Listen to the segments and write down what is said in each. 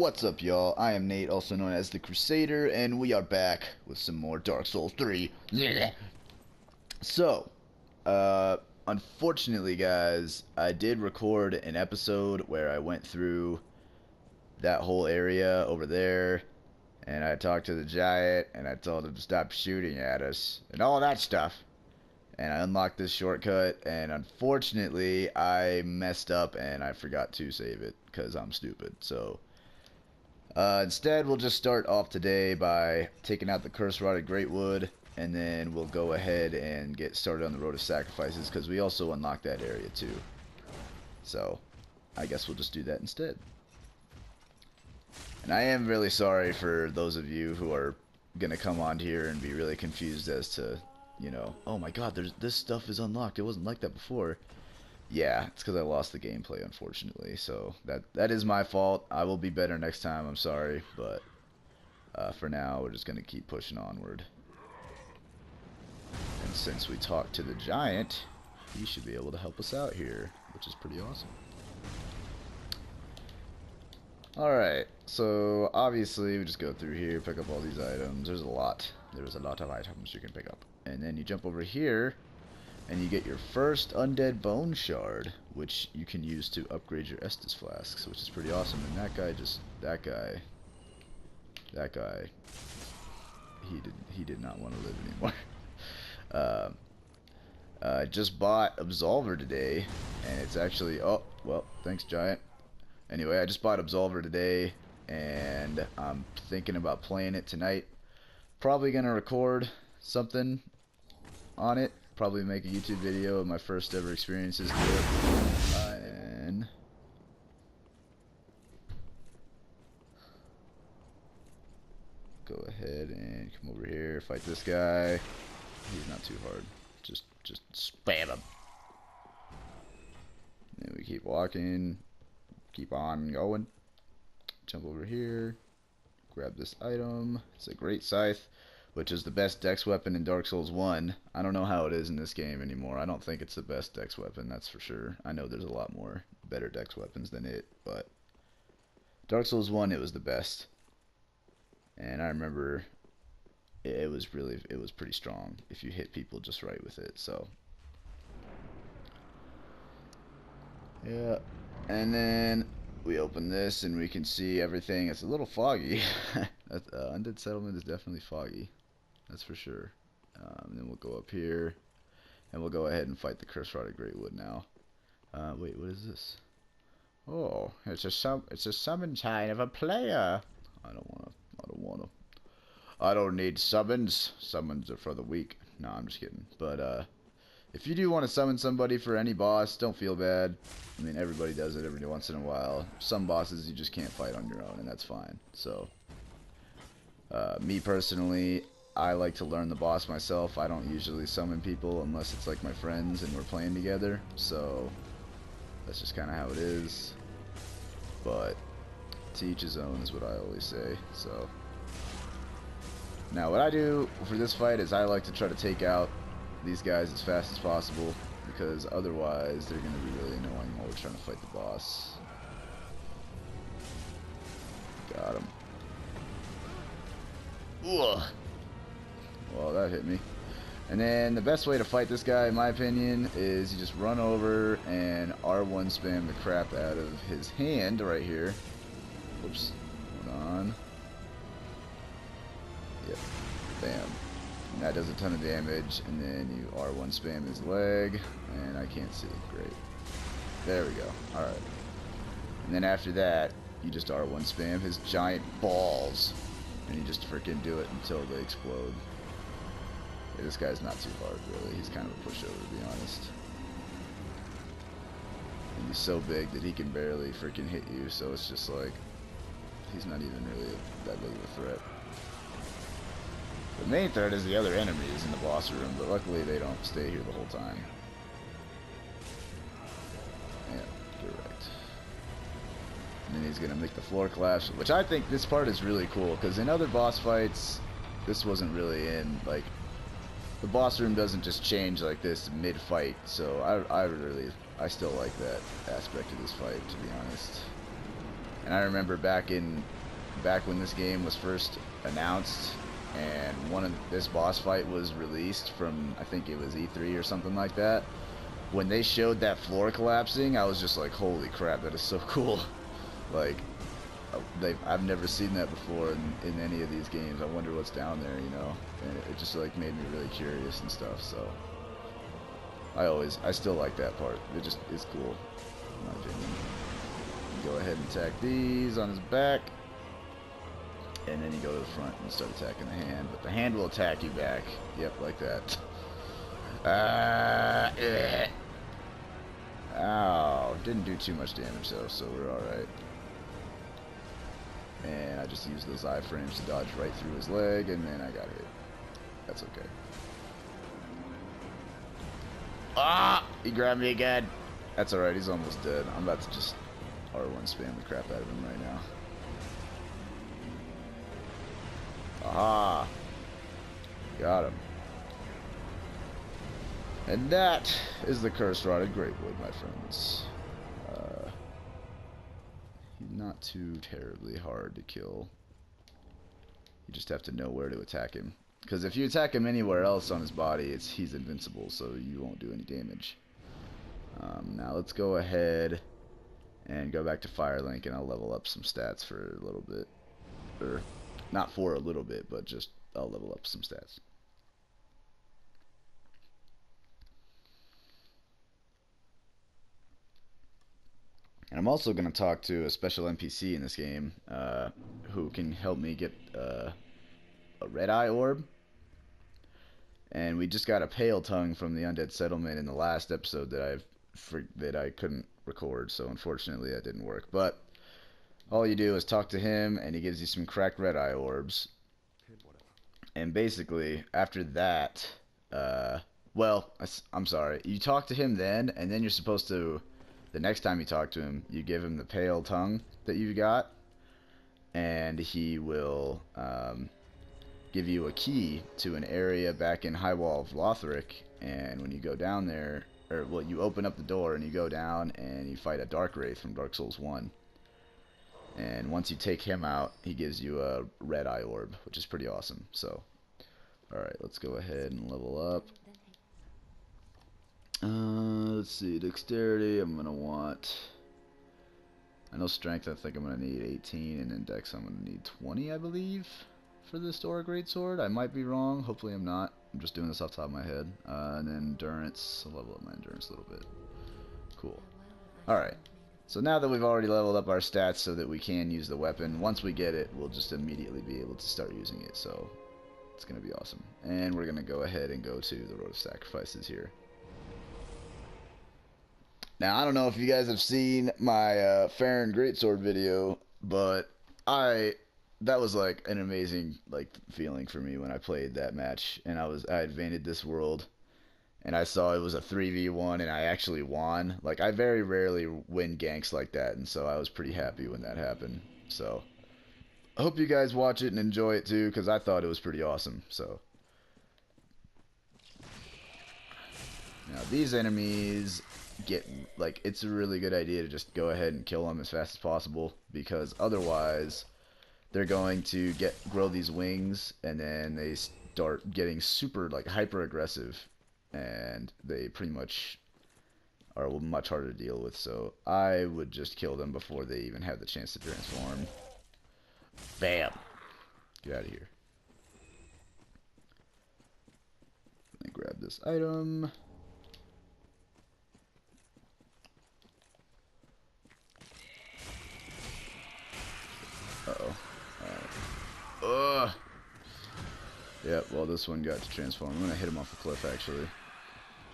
What's up, y'all? I am Nate, also known as the Crusader, and we are back with some more Dark Souls 3. So, unfortunately, guys, I did record an episode where I went through that whole area over there, and I talked to the giant, and I told him to stop shooting at us, and all that stuff. And I unlocked this shortcut, and unfortunately, I messed up, and I forgot to save it, because I'm stupid, so... instead, we'll just start off today by taking out the curse-rotted greatwood, and then we'll go ahead and get started on the road of sacrifices, because we also unlocked that area too. So, I guess we'll just do that instead. And I am really sorry for those of you who are gonna come on here and be really confused as to, you know, oh my god, this stuff is unlocked, it wasn't like that before. Yeah, it's because I lost the gameplay, unfortunately, so that is my fault. I will be better next time, I'm sorry, but for now, we're just going to keep pushing onward. And since we talked to the giant, he should be able to help us out here, which is pretty awesome. Alright, so obviously we just go through here, pick up all these items. There's a lot of items you can pick up. And then you jump over here, and you get your first undead bone shard, which you can use to upgrade your Estus flasks, which is pretty awesome. And that guy, he did not want to live anymore. I just bought Absolver today, and it's actually, oh, well, thanks, giant. Anyway, I just bought Absolver today, and I'm thinking about playing it tonight. Probably gonna record something on it. Probably make a YouTube video of my first ever experiences with it. And go ahead and come over here, fight this guy. He's not too hard. Just spam him. And we keep walking, keep on going. Jump over here, grab this item. It's a great scythe, which is the best dex weapon in Dark Souls 1. I don't know how it is in this game anymore. I don't think it's the best dex weapon, that's for sure. I know there's a lot more better dex weapons than it, but Dark Souls 1, it was the best. And I remember it was pretty strong if you hit people just right with it, so. Yeah, and then we open this and we can see everything. It's a little foggy. Undead Settlement is definitely foggy. That's for sure. And then we'll go up here, and we'll go ahead and fight the curse-rotted greatwood now. Wait, what is this? Oh, it's a summon sign of a player. I don't need summons. Summons are for the weak. No, I'm just kidding. But if you do want to summon somebody for any boss, don't feel bad. I mean, everybody does it every once in a while. Some bosses you just can't fight on your own, and that's fine. So, me personally, I like to learn the boss myself. I don't usually summon people unless it's like my friends and we're playing together. So, that's just kind of how it is. But, to each his own is what I always say. So, now what I do for this fight is I like to try to take out these guys as fast as possible, because otherwise they're going to be really annoying while we're trying to fight the boss. Got him. Ugh. Well, that hit me. And then the best way to fight this guy, in my opinion, is you just run over and R1 spam the crap out of his hand right here. Whoops. Hold on. Yep. Bam. And that does a ton of damage, and then you R1 spam his leg, and I can't see. Great. There we go. Alright. And then after that, you just R1 spam his giant balls, and you just freaking do it until they explode. Yeah, this guy's not too hard, really. He's kind of a pushover, to be honest. And he's so big that he can barely freaking hit you, so it's just like, he's not even really that big of a threat. The main threat is the other enemies in the boss room, but luckily they don't stay here the whole time. Yeah, correct. And then he's gonna make the floor collapse, which I think this part is really cool, because in other boss fights, this wasn't really in, like, the boss room doesn't just change like this mid-fight, so I still like that aspect of this fight, to be honest. And And I remember back when this game was first announced, and this boss fight was released from, I think it was E3 or something like that. When they showed that floor collapsing, I was just like, holy crap, that is so cool. Like, I've never seen that before in any of these games. I wonder what's down there, you know. And it just like made me really curious and stuff. So I still like that part. It just is cool, in my opinion. Go ahead and attack these on his back, and then you go to the front and start attacking the hand. But the hand will attack you back. Yep, like that. Ow, didn't do too much damage though, so we're alright. And I just used those iframes to dodge right through his leg, and then I got hit. That's okay. Ah! He grabbed me again! That's alright, he's almost dead. I'm about to just R1 spam the crap out of him right now. Aha! Got him. And that is the cursed rotted greatwood, my friends. He's not too terribly hard to kill. You just have to know where to attack him. Because if you attack him anywhere else on his body, he's invincible, so you won't do any damage. Now let's go ahead and go back to Firelink, and I'll level up some stats for a little bit. Or, not for a little bit, but just I'll level up some stats. And I'm also going to talk to a special NPC in this game who can help me get a red eye orb. And we just got a pale tongue from the undead settlement in the last episode that I couldn't record, so unfortunately that didn't work. But all you do is talk to him, and he gives you some cracked red eye orbs. And basically, after that, well, I'm sorry, you talk to him then, and then you're supposed to, the next time you talk to him, you give him the pale tongue that you got, and he will give you a key to an area back in High Wall of Lothric. And when you go down there, or well, you open up the door and you go down and you fight a Dark Wraith from Dark Souls 1. And once you take him out, he gives you a red eye orb, which is pretty awesome. So, alright, let's go ahead and level up. Let's see, dexterity, I'm going to want, I know strength, I think I'm going to need 18, and then dex I'm going to need 20, I believe, for this Dora Greatsword. I might be wrong, hopefully I'm not. I'm just doing this off the top of my head. And then endurance, I'll level up my endurance a little bit. Cool. Alright, so now that we've already leveled up our stats so that we can use the weapon, once we get it, we'll just immediately be able to start using it, so it's going to be awesome. And we're going to go ahead and go to the Road of Sacrifices here. Now, I don't know if you guys have seen my Farron Greatsword video, but that was like an amazing feeling for me when I played that match, and I invaded this world, and I saw it was a 3v1, and I actually won. Like, I very rarely win ganks like that, and so I was pretty happy when that happened. So, I hope you guys watch it and enjoy it too, because I thought it was pretty awesome. So, now these enemies it's a really good idea to just go ahead and kill them as fast as possible, because otherwise they're going to grow these wings, and then they start getting super hyper aggressive, and they pretty much are much harder to deal with. So I would just kill them before they even have the chance to transform. Bam! Get out of here. Let me grab this item. Uh-oh. Ugh. Yep, well, this one got to transform. I'm going to hit him off the cliff, actually.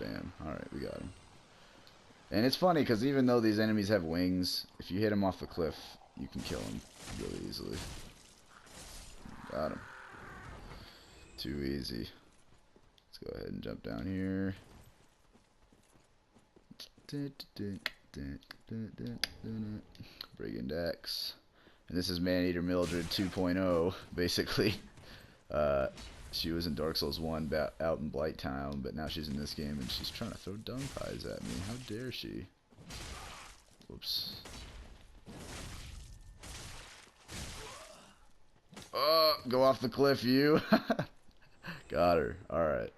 Bam. Alright, we got him. And it's funny, because even though these enemies have wings, if you hit him off the cliff, you can kill him really easily. Got him. Too easy. Let's go ahead and jump down here. Brigand Axe. And this is Maneater Mildred 2.0, basically. She was in Dark Souls 1 out in Blight Town, but now she's in this game, and she's trying to throw dung pies at me. How dare she? Whoops. Oh, go off the cliff, you. Got her. Alright.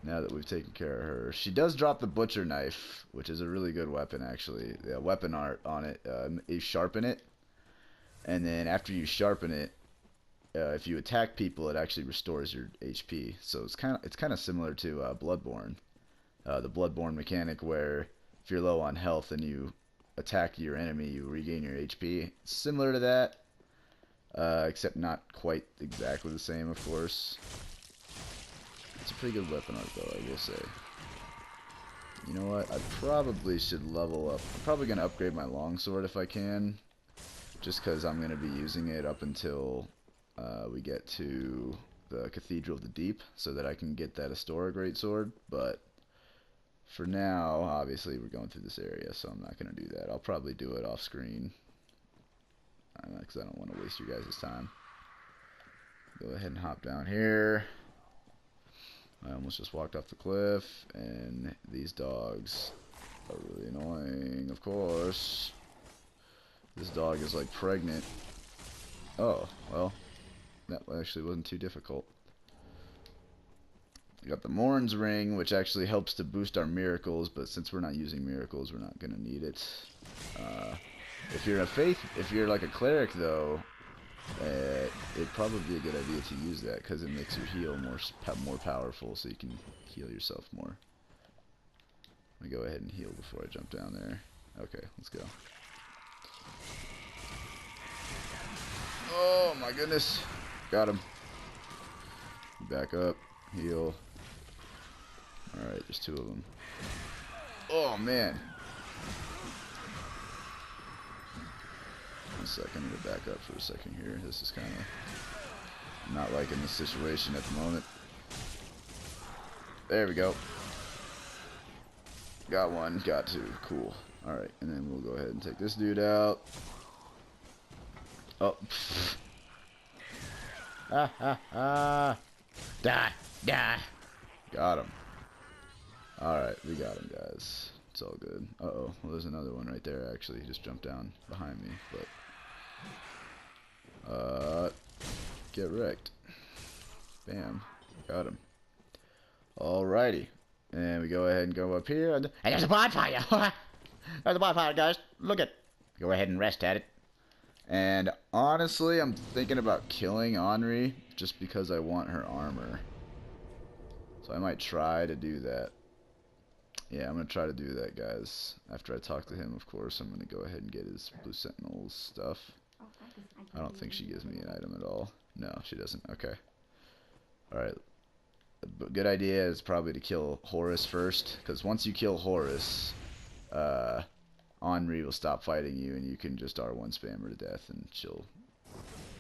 Now that we've taken care of her. She does drop the butcher knife, which is a really good weapon, actually. The weapon art on it is sharpen it. And then after you sharpen it, if you attack people, it actually restores your HP. So it's kind of similar to Bloodborne. The Bloodborne mechanic where if you're low on health and you attack your enemy, you regain your HP. It's similar to that, except not quite exactly the same, of course. It's a pretty good weapon art, though, I will say. You know what? I probably should level up. I'm probably going to upgrade my longsword if I can, just because I'm going to be using it up until we get to the Cathedral of the Deep, so that I can get that Astora greatsword. But for now, obviously, we're going through this area, so I'm not going to do that. I'll probably do it off screen, because I don't want to waste your guys' time. Go ahead and hop down here. I almost just walked off the cliff, and these dogs are really annoying, of course. This dog is like pregnant. Oh, well, that actually wasn't too difficult. We got the Morn's Ring, which actually helps to boost our miracles, but since we're not using miracles, we're not gonna need it. If you're like a cleric though, it'd probably be a good idea to use that because it makes your heal more powerful, so you can heal yourself more. Let me go ahead and heal before I jump down there. Okay, let's go. Oh my goodness, got him. Back up, heal. Alright, there's two of them. Oh, man. One second, I'm going to back up for a second here. This is kind of not liking the situation at the moment. There we go. Got one, got two. Cool. Alright, and then we'll go ahead and take this dude out. Oh. Ha ha ha. Die, die. Got him. Alright, we got him, guys. It's all good. Uh-oh. Well, there's another one right there, actually. He just jumped down behind me, but... get wrecked. Bam. Got him. Alrighty. And we go ahead and go up here. And there's a bonfire! There's a bonfire, guys. Look at it. Go ahead and rest at it. And honestly, I'm thinking about killing Henri just because I want her armor. So I might try to do that. Yeah, I'm going to try to do that, guys. After I talk to him, of course, I'm going to go ahead and get his Blue Sentinel's stuff. I don't think she gives me an item at all. No, she doesn't. Okay. Alright. A good idea is probably to kill Horus first, because once you kill Horus, Henri will stop fighting you, and you can just R1 spam her to death, and she'll,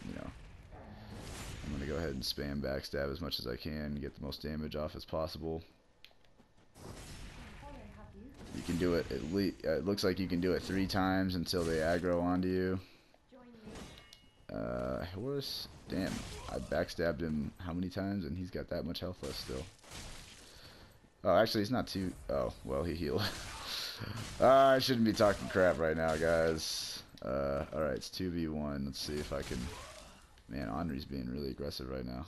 you know... I'm going to go ahead and spam backstab as much as I can, get the most damage off as possible. You can do it at least, it looks like you can do it 3 times until they aggro onto you. Horus, damn, I backstabbed him how many times and he's got that much health left still. Oh, actually he's not too, oh, well he healed. I shouldn't be talking crap right now, guys. Alright, it's 2v1, let's see if I can, man, Henri's being really aggressive right now.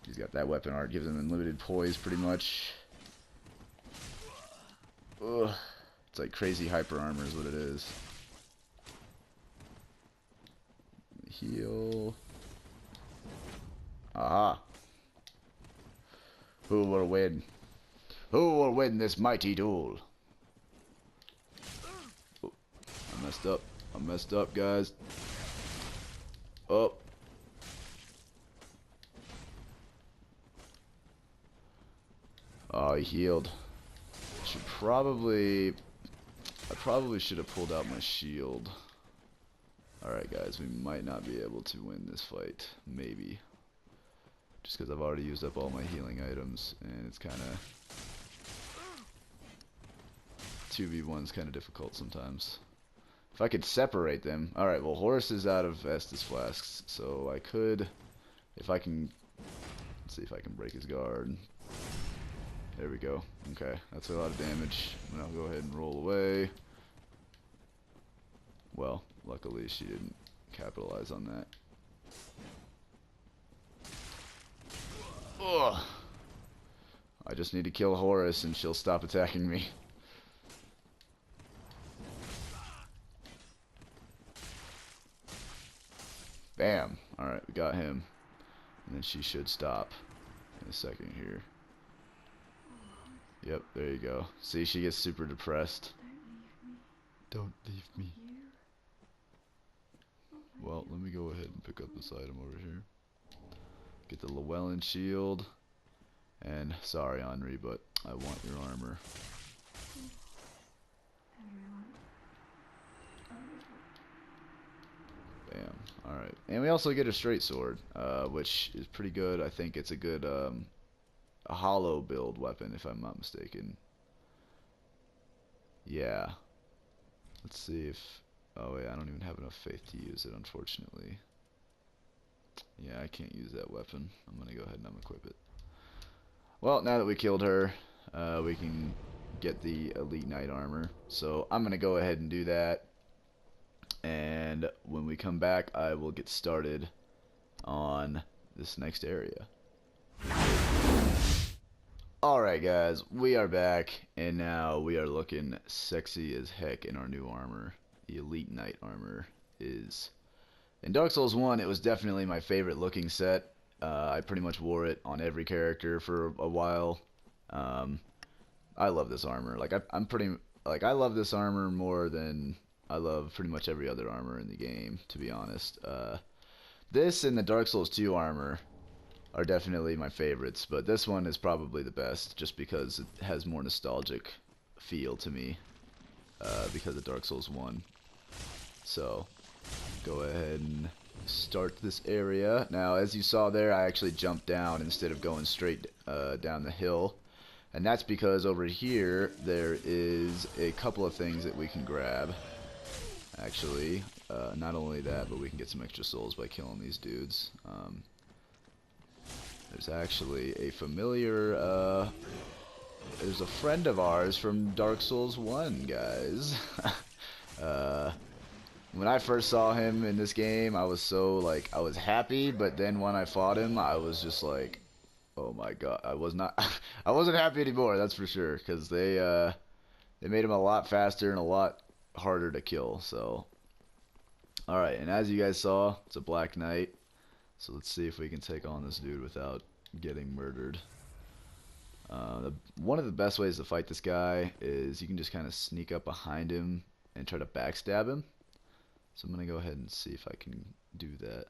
He's got that weapon art, gives him unlimited poise pretty much. Ugh. It's like crazy hyper armor is what it is. Heal. Aha. Who will win? Who will win this mighty duel? Oh, I messed up. I messed up, guys. Oh. Oh, he healed. I probably should have pulled out my shield. Alright guys, we might not be able to win this fight. Maybe. Just because I've already used up all my healing items, and it's kind of... 2v1's kind of difficult sometimes. If I could separate them... Alright, well Horus is out of Estus flasks, so I could... If I can... Let's see if I can break his guard. There we go. Okay, that's a lot of damage. And I'll go ahead and roll away. Well, luckily she didn't capitalize on that. Ugh. I just need to kill Horus and she'll stop attacking me. Bam. Alright, we got him. And then she should stop in a second here. Yep, there you go. See, she gets super depressed. Don't leave me. Well, let me go ahead and pick up this item over here. Get the Llewellyn shield. And, sorry Henri, but I want your armor. Bam. Alright. And we also get a straight sword, which is pretty good. I think it's a good, a hollow build weapon, if I'm not mistaken. Yeah. Let's see if... Oh wait, I don't even have enough faith to use it, unfortunately. Yeah, I can't use that weapon. I'm gonna go ahead and unequip it. Well, now that we killed her, we can get the Elite Knight armor. So I'm gonna go ahead and do that. And when we come back, I will get started on this next area. Alright guys, we are back, and now we are looking sexy as heck in our new armor. The Elite Knight armor is... In Dark Souls 1, it was definitely my favorite looking set. I pretty much wore it on every character for a while. I love this armor. Like, I love this armor more than I love pretty much every other armor in the game, to be honest. This and the Dark Souls 2 armor are definitely my favorites, but this one is probably the best just because it has more nostalgic feel to me because of Dark Souls 1. So, go ahead and start this area. Now, as you saw there, I actually jumped down instead of going straight down the hill. And that's because over here, there is a couple of things that we can grab. Actually, not only that, but we can get some extra souls by killing these dudes. There's actually a familiar, there's a friend of ours from Dark Souls 1, guys. When I first saw him in this game, I was so, like, I was happy, but then when I fought him, I was just like, oh my god, I wasn't happy anymore, that's for sure, because they made him a lot faster and a lot harder to kill, so. Alright, and as you guys saw, it's a Black Knight, so let's see if we can take on this dude without getting murdered. One of the best ways to fight this guy is you can just kind of sneak up behind him and try to backstab him. So I'm going to go ahead and see if I can do that.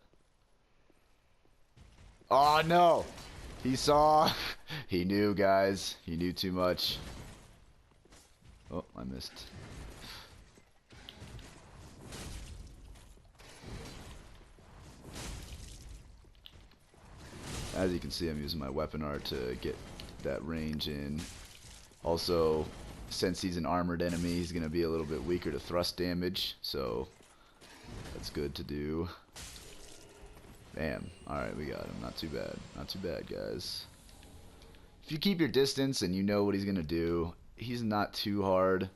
Oh no! He saw! He knew, guys. He knew too much. Oh, I missed. As you can see, I'm using my weapon art to get that range in. Also, since he's an armored enemy, he's going to be a little bit weaker to thrust damage, so that's good to do. Bam. Alright, we got him. Not too bad. Not too bad, guys. If you keep your distance and you know what he's going to do, he's not too hard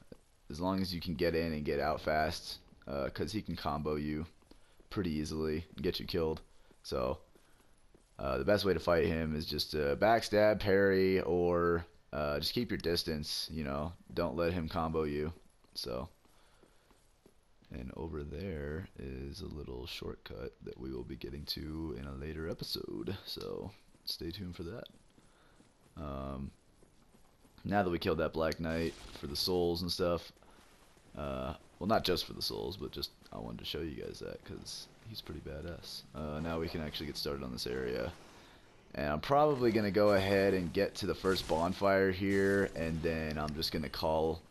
as long as you can get in and get out fast, because he can combo you pretty easily and get you killed. So, the best way to fight him is just backstab, parry, or just keep your distance, you know. Don't let him combo you. So, and over there is a little shortcut that we will be getting to in a later episode. So, stay tuned for that. Now that we killed that Black Knight for the souls and stuff, well, not just for the souls, but just I wanted to show you guys that because he's pretty badass. Now we can actually get started on this area. And I'm probably going to go ahead and get to the first bonfire here, and then I'm just going to call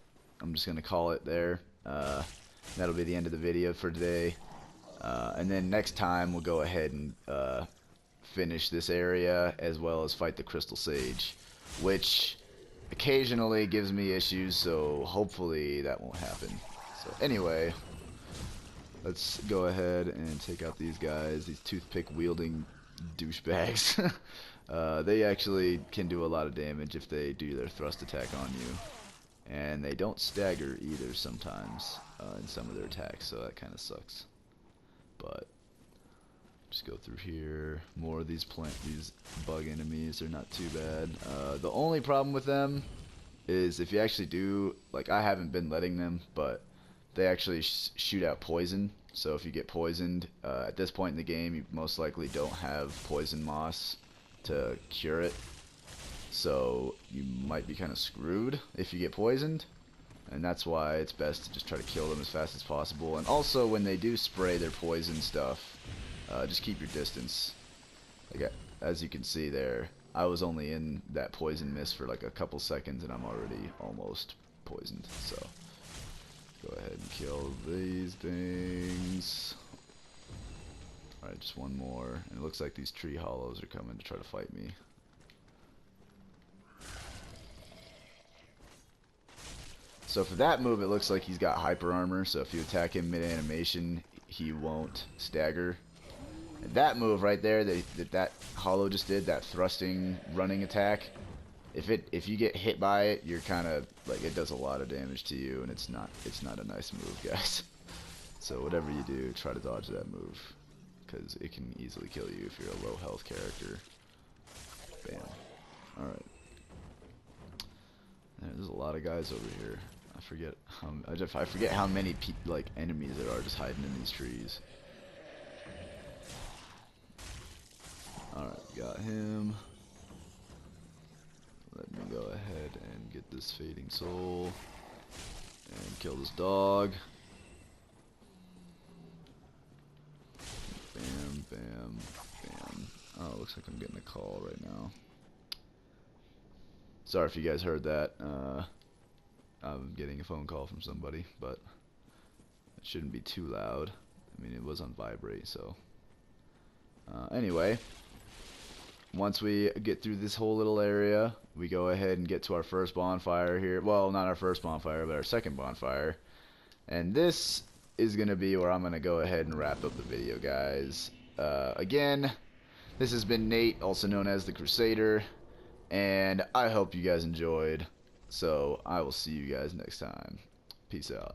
it there. That'll be the end of the video for today. And then next time we'll go ahead and finish this area as well as fight the Crystal Sage, which occasionally gives me issues, so hopefully that won't happen. So anyway, let's go ahead and take out these guys, these toothpick wielding douchebags. They actually can do a lot of damage if they do their thrust attack on you. And they don't stagger either sometimes in some of their attacks, so that kind of sucks. but just go through here. More of these bug enemies. They're not too bad. The only problem with them is if you actually do, like, I haven't been letting them, but they actually shoot out poison. So if you get poisoned, at this point in the game, you most likely don't have poison moss to cure it. So you might be kind of screwed if you get poisoned. And that's why it's best to just try to kill them as fast as possible. And also, when they do spray their poison stuff, just keep your distance. Like, as you can see there, I was only in that poison mist for like a couple seconds and I'm already almost poisoned. So go ahead and kill these things. Alright, just one more. And it looks like these tree hollows are coming to try to fight me. So for that move, it looks like he's got hyper armor, so if you attack him mid-animation, he won't stagger. And that move right there that hollow just did, that thrusting running attack, if you get hit by it, you're kind of like, it does a lot of damage to you, and it's not a nice move, guys. So whatever you do, try to dodge that move, because it can easily kill you if you're a low health character. Bam. Alright. There's a lot of guys over here. I forget how many enemies there are just hiding in these trees. Alright, got him. Let me go ahead and get this fading soul and kill this dog. Bam, bam, bam. Oh, it looks like I'm getting a call right now. Sorry if you guys heard that. I'm getting a phone call from somebody, but it shouldn't be too loud. I mean, it was on vibrate, so. Anyway, once we get through this whole little area, we go ahead and get to our first bonfire here. Well, not our first bonfire, but our second bonfire. And this is going to be where I'm going to go ahead and wrap up the video, guys. Again, this has been Nate, also known as the Crusader. And I hope you guys enjoyed. So I will see you guys next time. Peace out.